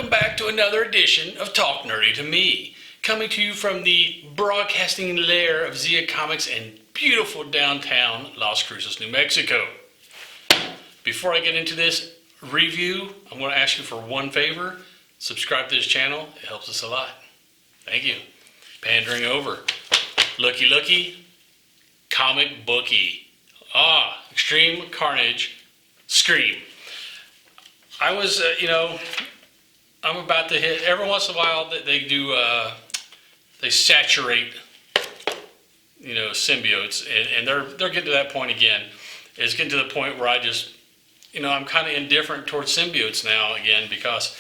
Welcome back to another edition of Talk Nerdy to Me, coming to you from the broadcasting lair of Zia Comics in beautiful downtown Las Cruces, New Mexico. Before I get into this review, I'm going to ask you for one favor. Subscribe to this channel. It helps us a lot. Thank you. Pandering over. Looky, comic booky. Extreme Carnage, Scream. I was, I'm about to hit, every once in a while they do, they saturate, symbiotes, and they're getting to that point again. It's getting to the point where I just, I'm kind of indifferent towards symbiotes now again because,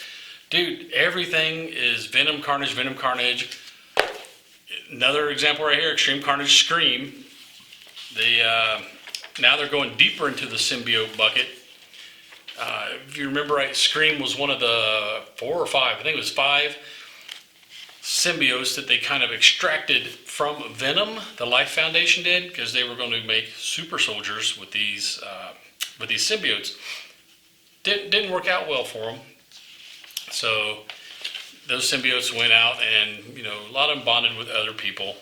dude, everything is Venom Carnage. Another example right here, Extreme Carnage, Scream. Now they're going deeper into the symbiote bucket. If you remember right, Scream was one of the 4 or 5, I think it was 5 symbiotes that they kind of extracted from Venom, the Life Foundation did, because they were going to make super soldiers with these symbiotes. Didn't work out well for them. So those symbiotes went out and, a lot of them bonded with other people,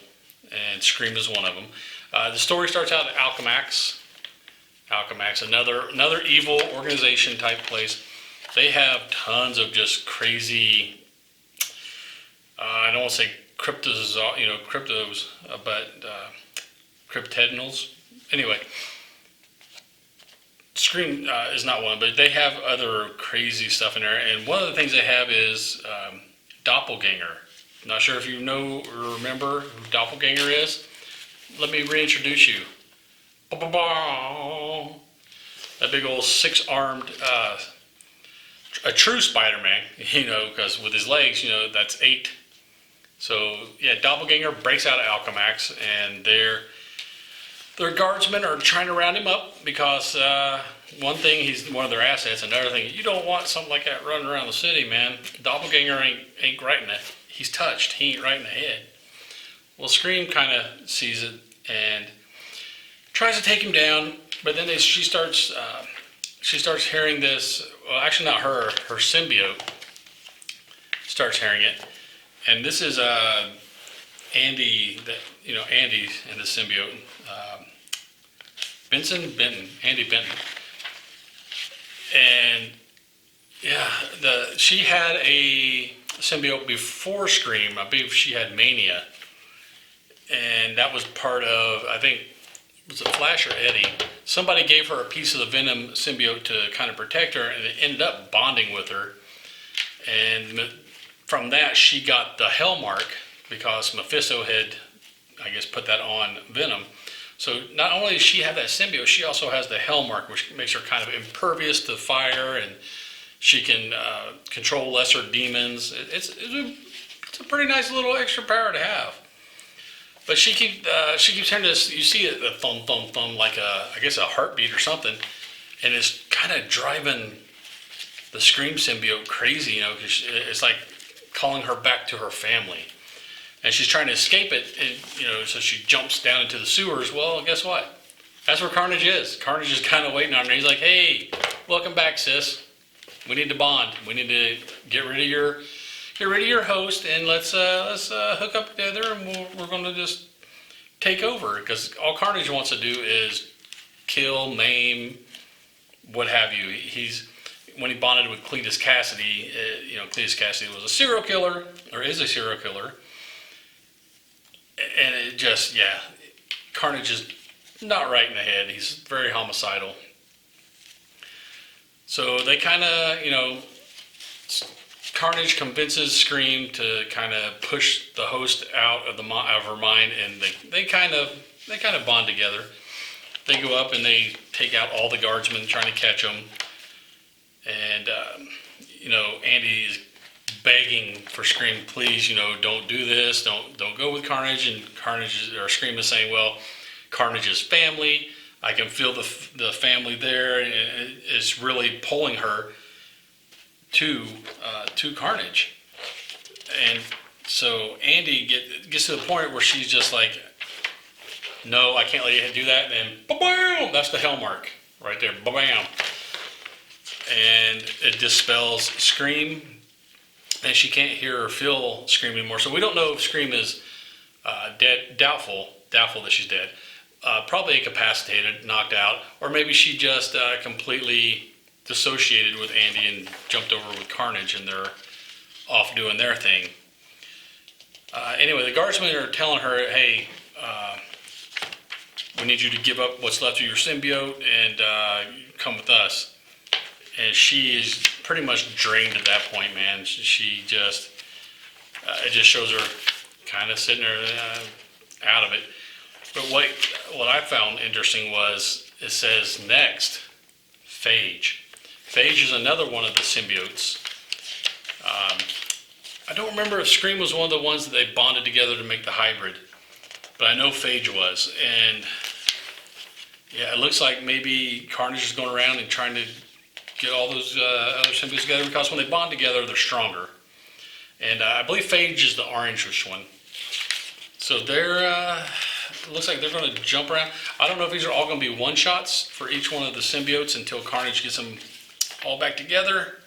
and Scream is one of them. The story starts out at Alchemax, another evil organization type place. They have tons of just crazy, I don't want to say cryptos, but cryptidinals. Anyway, Scream is not one, but they have other crazy stuff in there. And one of the things they have is doppelganger. Not sure if you know or remember who doppelganger is. Let me reintroduce you. That big old 6-armed, a true Spider-Man, because with his legs, that's 8. So yeah, doppelganger breaks out of Alchemax, and their guardsmen are trying to round him up because one thing, he's one of their assets. Another thing, you don't want something like that running around the city, man. Doppelganger ain't right in it. He's touched. He ain't right in the head. Well, Scream kind of sees it and tries to take him down, but then she starts hearing this. Well, actually, not her. Her symbiote starts hearing it, and this is Andi. Andi and the symbiote. Andi Benton, and yeah, she had a symbiote before Scream. I believe she had Mania, and that was part of, I think, was it Flash or Eddie? Somebody gave her a piece of the Venom symbiote to kind of protect her, and it ended up bonding with her. And from that, she got the Hell Mark because Mephisto had, I guess, put that on Venom. So not only does she have that symbiote, she also has the Hell Mark, which makes her kind of impervious to fire, and she can control lesser demons. It's a pretty nice little extra power to have. But she keeps hearing this. You see it, the thumb, thumb, thumb, like I guess a heartbeat or something, and it's kind of driving the Scream symbiote crazy, because it's like calling her back to her family, and she's trying to escape it, and so she jumps down into the sewers. Well, guess what? That's where Carnage is. Carnage is kind of waiting on her. He's like, "Hey, welcome back, sis. We need to bond. We need to get rid of your host, and let's hook up together, and we're going to just take over." Because all Carnage wants to do is kill, maim, what have you. When he bonded with Cletus Cassidy, Cletus Cassidy was a serial killer, or is a serial killer, and it just, yeah, Carnage is not right in the head. He's very homicidal. So they kind of, Carnage convinces Scream to kind of push the host out of her mind, and they kind of bond together. They go up and they take out all the guardsmen trying to catch them, and Andi is begging for Scream, please, don't do this, don't go with Carnage, and Scream is saying, well, Carnage is family. I can feel the family there, and it's really pulling her to Carnage. And so Andi gets to the point where she's just like, no, I can't let you do that. And then, ba-bam, that's the Hell Mark right there, ba-bam. And it dispels Scream. and she can't hear or feel Scream anymore. So we don't know if Scream is dead, doubtful that she's dead. Probably incapacitated, knocked out, or maybe she just completely dissociated with Andi and jumped over with Carnage, and they're off doing their thing. Anyway, the guardsmen are telling her, hey, we need you to give up what's left of your symbiote and come with us. And she is pretty much drained at that point, man. She just, it just shows her kind of sitting there out of it. But what I found interesting was it says next, phage. Phage is another one of the symbiotes. I don't remember if Scream was one of the ones that they bonded together to make the hybrid, but I know Phage was. And yeah, it looks like maybe Carnage is going around and trying to get all those other symbiotes together, because when they bond together, they're stronger. And I believe Phage is the orangish one. So they're, looks like they're going to jump around. I don't know if these are all going to be one-shots for each one of the symbiotes until Carnage gets them all back together.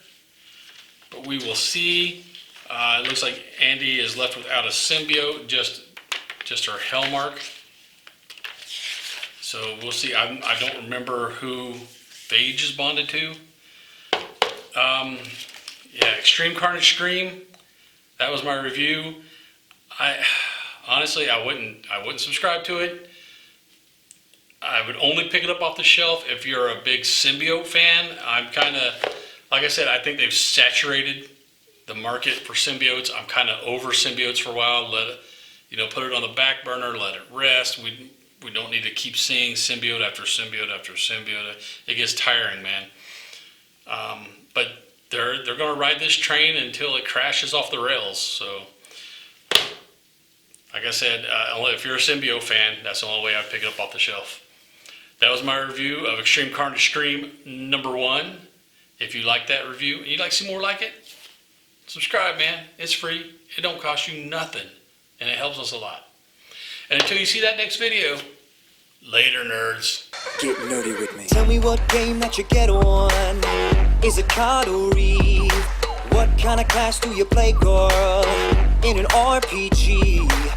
But we will see. It looks like Andi is left without a symbiote, just her Hellmark. So we'll see. I don't remember who Phage is bonded to. Yeah, Extreme Carnage Scream. That was my review. Honestly, I wouldn't subscribe to it. I would only pick it up off the shelf if you're a big symbiote fan. I'm kind of, like I said, I think they've saturated the market for symbiotes. I'm kind of over symbiotes for a while. Let it, put it on the back burner, let it rest. We don't need to keep seeing symbiote after symbiote after symbiote. It gets tiring, man. But they're going to ride this train until it crashes off the rails. So, like I said, if you're a symbiote fan, that's the only way I'd pick it up off the shelf. That was my review of Extreme Carnage Scream #1. If you like that review and you'd like to see more like it, subscribe, man. It's free. It don't cost you nothing, and it helps us a lot. And until you see that next video, later, nerds. Get nerdy with me. Tell me what game that you get on. Is it card or Eve? What kind of class do you play, girl? In an RPG.